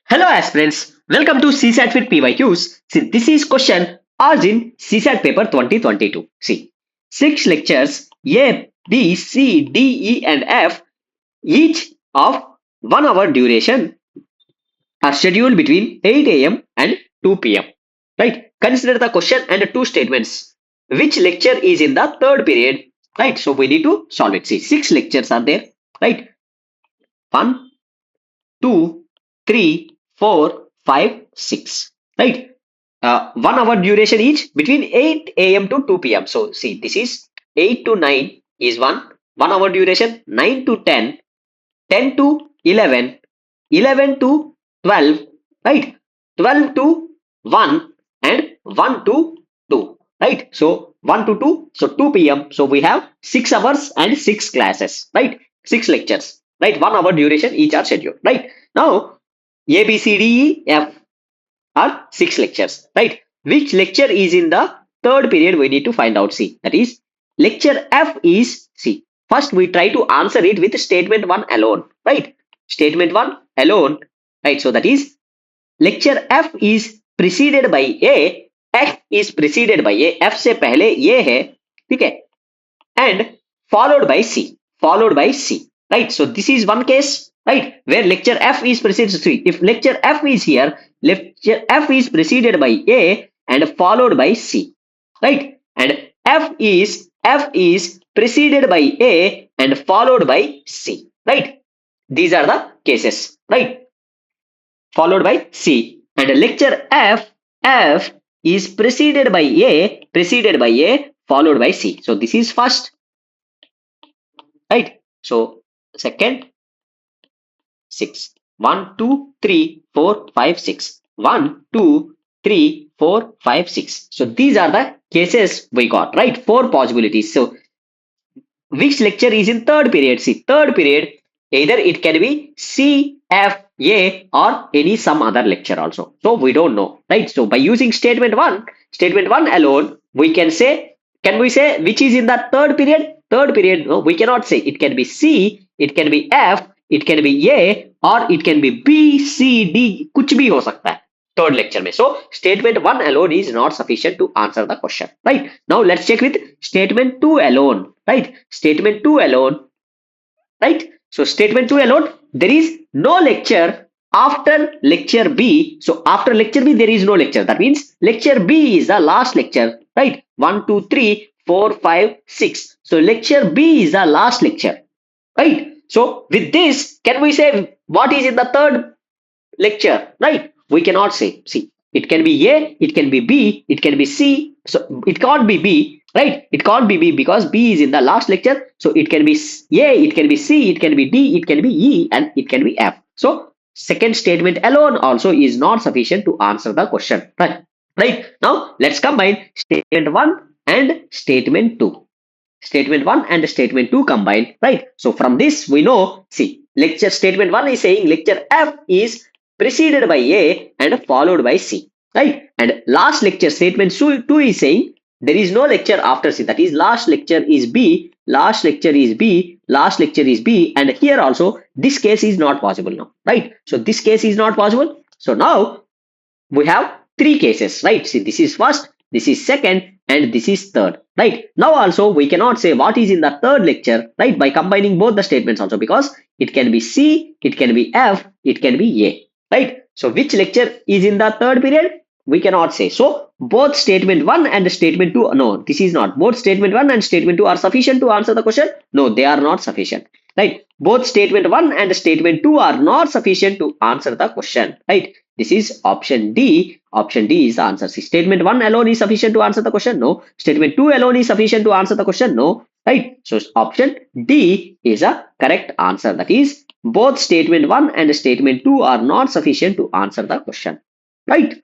Hello aspirants, welcome to CSAT FIT PYQs. See, this is question origin CSAT paper 2022. See, 6 lectures A, B, C, D, E and F each of 1 hour duration are scheduled between 8 a.m. and 2 p.m. Right? Consider the question and two statements. Which lecture is in the third period? Right? So we need to solve it. See, 6 lectures are there. Right? 1, 2, 3, 4, 5, 6. Right? 1 hour duration each between 8 a.m. to 2 p.m. So see, this is 8 to 9 is 1 hour duration, 9 to 10, 10 to 11, 11 to 12, right? 12 to 1 and 1 to 2, right? So 1 to 2, so 2 p.m. So we have 6 hours and 6 classes, right? 6 lectures, right? 1 hour duration each are scheduled, right? Now, A, B, C, D, E, F are 6 lectures, right? Which lecture is in the third period? We need to find out. See, that is lecture F is, see, first we try to answer it with statement 1 alone, right? Statement 1 alone, right? So that is lecture F is preceded by A, F is preceded by A, F से पहले ये है, ठीक है? And followed by C, right? So this is one case, right, where lecture F is preceded. See, if lecture F is here, lecture F is preceded by A and followed by C, right? And F is preceded by A and followed by C, right? These are the cases, right? Followed by C. And lecture F is preceded by A, followed by C. So this is first, right? So second, 6. 1, 2, 3, 4, 5, 6. 1, 2, 3, 4, 5, 6. So these are the cases we got, right? 4 possibilities. So which lecture is in third period? See, third period, either it can be C, F, A or any some other lecture also. So we don't know, right? So by using statement 1 alone, we can say, can we say which is in the third period? Third period, no, we cannot say. It can be C, it can be F, it can be A or it can be B, C, D, कुछ भी हो सकता है third lecture में. So statement 1 alone is not sufficient to answer the question, right? Now let's check with statement 2 alone, right? Statement 2 alone, right? So statement 2 alone, there is no lecture after lecture B. So after lecture B, there is no lecture. That means lecture B is the last lecture, right? 1, 2, 3, 4, 5, 6. So lecture B is the last lecture, right? So with this, can we say what is in the third lecture, right? We cannot say. See, it can be A, it can be B, it can be C. So it can't be B, right? It can't be B because B is in the last lecture. So it can be A, it can be C, it can be D, it can be E, and it can be F. So second statement alone also is not sufficient to answer the question, right? Right. Now let's combine statement 1 and statement 2. Statement 1 and statement 2 combined, right? So from this we know, see, lecture statement 1 is saying lecture F is preceded by A and followed by C, right? And last lecture statement 2 is saying there is no lecture after C. That is last lecture is B, last lecture is B, last lecture is B, and here also this case is not possible now, right? So this case is not possible. So now we have 3 cases, right? See, this is first, this is second, and this is third, right? Now also we cannot say what is in the third lecture, right, by combining both the statements also, because it can be C, it can be F, it can be A, right? So which lecture is in the third period? We cannot say. So both statement 1 and statement 2, no, this is not. Both statement 1 and statement 2 are sufficient to answer the question? No, they are not sufficient, right? Both statement 1 and statement 2 are not sufficient to answer the question, right? This is option D. Option D is the answer. See, statement 1 alone is sufficient to answer the question? No. Statement 2 alone is sufficient to answer the question? No. Right? So option D is a correct answer. That is, both statement 1 and statement 2 are not sufficient to answer the question. Right?